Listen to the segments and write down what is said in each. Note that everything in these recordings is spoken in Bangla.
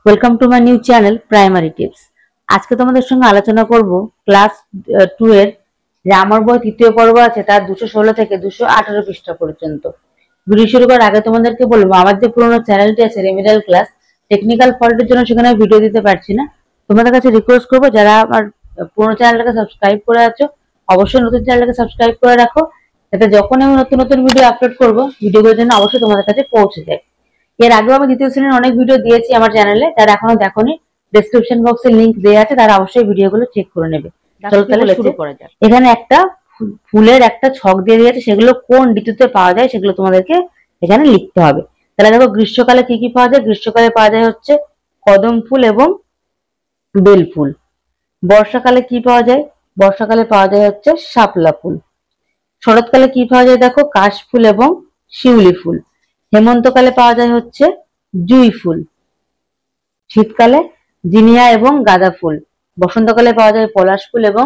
Welcome to my new channel primary tips. আজকে তোমাদের সঙ্গে আলোচনা করব ক্লাস 2 এর গ্রামার বই তৃতীয় পর্ব আছে তার 216 থেকে 218 পৃষ্ঠা পর্যন্ত। ভিডিও শুরু করার আগে তোমাদেরকে বলবো, আমার যে পুরোনো চ্যানেলটি আছে রেমিডিয়াল ক্লাস, টেকনিক্যাল ফল্টের জন্য সেখানে ভিডিও দিতে পারছি না। তোমাদের কাছে রিকোয়েস্ট করবো, যারা আমার পুরোনো চ্যানেলটাকে সাবস্ক্রাইব করে আছো অবশ্যই নতুন চ্যানেলটাকে সাবস্ক্রাইব করে রাখো, যাতে যখন আমি নতুন নতুন ভিডিও আপলোড করবো ভিডিওগুলোর জন্য অবশ্যই তোমাদের কাছে পৌঁছে যায়। এর আগেও আমি দ্বিতীয় শ্রেণীর অনেক ভিডিও দিয়েছি আমার চ্যানেলে, যারা এখনো দেখোনি ডেসক্রিপশন বক্সে লিংক দেওয়া আছে, তারা অবশ্যই ভিডিওগুলো চেক করে নেবে। চলো তাহলে শুরু করা যাক। এখানে একটা ফুলের একটা ছক দিয়ে দিয়েছে, সেগুলো কোন ঋতুতে পাওয়া যায় সেগুলো তোমাদেরকে এখানে লিখতে হবে। তাহলে দেখো, গ্রীষ্মকালে কি কি পাওয়া যায়? গ্রীষ্মকালে পাওয়া যায় হচ্ছে কদম ফুল এবং বেল ফুল। বর্ষাকালে কি পাওয়া যায়? বর্ষাকালে পাওয়া যায় হচ্ছে শাপলা ফুল। শরৎকালে কি পাওয়া যায়? দেখো, কাশ ফুল এবং শিউলি ফুল। হেমন্তকালে পাওয়া যায় হচ্ছে জুঁই ফুল। শীতকালে জিনিয়া এবং গাঁদা ফুল। বসন্তকালে পাওয়া যায় পলাশ ফুল এবং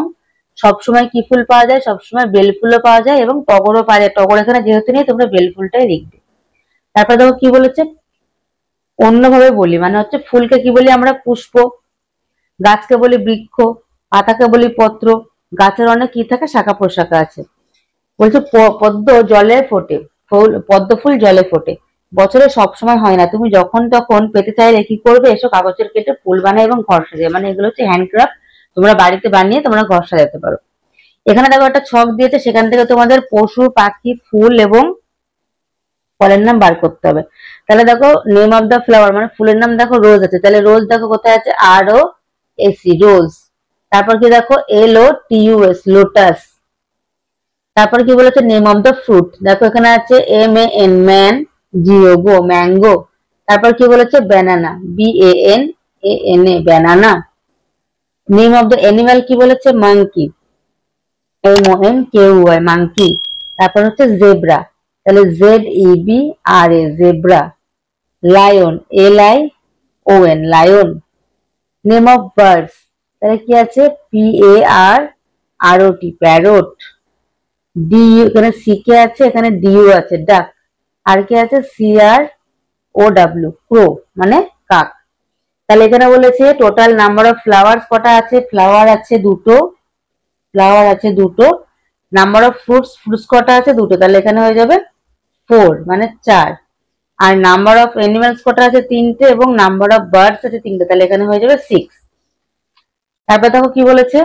সবসময় কি ফুল পাওয়া যায়? সবসময় বেল ফুলও পাওয়া যায় এবং টগরও পাওয়া যায়। টগর এখানে যেহেতু নেই, তোমরা বেল ফুলটাই লিখবে। তারপর দেখো কি বলেছে, অন্যভাবে বলি মানে হচ্ছে ফুলকে কি বলি আমরা? পুষ্প। গাছকে বলি বৃক্ষ। পাতাকে বলি পত্র। গাছের অনেক কি থাকে? শাখা প্রশাখা আছে। বলছে পদ্ম জলে ফোটে, পদ্ম ফুল জলে ফোটে, বছরে সবসময় হয় না, তুমি যখন তখন পেতে চাইলে কি করবে? এসব কাগজের কেটে ফুল বানায় এবং ঘর সাজায়। মানে এগুলো হচ্ছে হ্যান্ডক্রাফট, তোমরা বাড়িতে বানিয়ে তোমরা ঘর সাজাতে পারো। এখানে দেখো একটা ছক দিয়েছে, সেখান থেকে তোমাদের পশু, পাখি, ফুল এবং ফলের নাম বার করতে হবে। তাহলে দেখো, নেম অফ দ্য ফ্লাওয়ার মানে ফুলের নাম দেখো রোজ আছে, তাহলে রোজ দেখো কোথায় আছে? ROSE রোজ। তারপর কি দেখো? LOTUS lotus. তারপর কি বলেছে? নেম অফ দ্য ফ্রুট, দেখো এখানে আছে MAN ম্যান, GO ম্যাঙ্গো। তারপর কি বলেছে? Banana, BANANA banana. Name of the animal কি বলেছে? Monkey, MONKEY monkey. তারপর হচ্ছে জেব্রা, তাহলে ZEBRA zebra. Lion, LION lion. Name of birds, তাহলে কি আছে? PARROT parrot. ডিউ, এখানে সিকে আছে, এখানে ডিউ আছে ডাক। আর কি আছে? CROW ক্রো মানে কাক। তাহলে এখানে বলেছে টোটাল নাম্বার অফ ফ্লাওয়ার্স কটা আছে? ফ্লাওয়ার আছে দুটো, ফ্লাওয়ার আছে দুটো। নাম্বার অফ ফ্রুটস, ফ্রুটস কটা আছে? দুটো, তাহলে এখানে হয়ে যাবে 4 মানে 4। আর নাম্বার অফ অ্যানিমালস কটা আছে? 3টে, এবং নাম্বার অফ বার্ডস আছে 3টে, তাহলে এখানে হয়ে যাবে 6। তারপর দেখো কি বলেছে,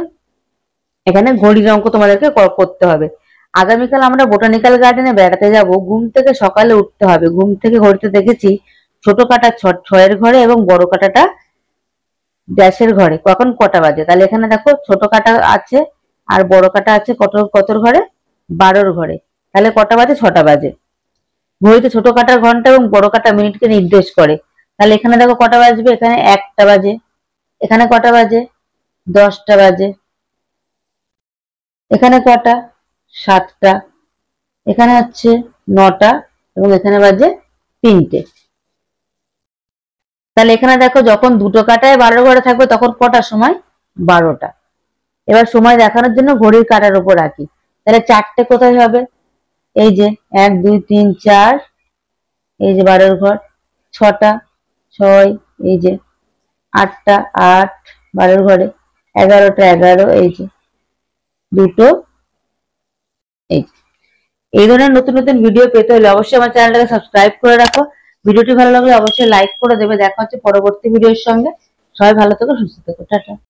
এখানে ঘড়ির অঙ্ক তোমাদেরকে করতে হবে। আগামীকাল আমরা বোটানিক্যাল গার্ডেনে বেড়াতে যাব। ঘুম থেকে সকালে উঠতে হবে। ঘুম থেকে ঘড়িতে দেখেছি ছোট কাটা 6 ঘরে এবং বড় কাটাটা ড্যাশের ঘরে। কখন কটা বাজে? তাহলে এখানে দেখো ছোট কাটা আছে আর বড় কাটা আছে কতর ঘরে? 12 ঘরে। তাহলে কটা বাজে? 6টা বাজে। ঘড়িতে ছোট কাটার ঘন্টা এবং বড় কাটা মিনিটকে নির্দেশ করে। তাহলে এখানে দেখো কটা বাজবে? এখানে 1টা বাজে। এখানে কটা বাজে? 10টা বাজে। এখানে কটা? 7টা। এখানে হচ্ছে 9টা এবং এখানে বাজে 3টে। তাহলে এখানে দেখো, যখন দুটো কাটায় 12 ঘরে থাকবে তখন কটার সময়? 12টা। এবার সময় দেখানোর জন্য ঘড়ির কাটার উপর রাখি, তাহলে 4টে কোথায় হবে? এই যে 1 2 3 4, এই যে 12 ঘর। 6টা, 6, এই যে 8টা 8 12 ঘরে। 11টা 11, এই যে দুটো। এই ধরনের নতুন নতুন ভিডিও পেতে হলে অবশ্যই আমার চ্যানেলটাকে সাবস্ক্রাইব করে রাখো। ভিডিওটি ভালো লাগলে অবশ্যই লাইক করে দেবে। দেখা হচ্ছে পরবর্তী ভিডিওর সঙ্গে। সবাই ভালো থেকো, সুস্থ থেকো, টাটা।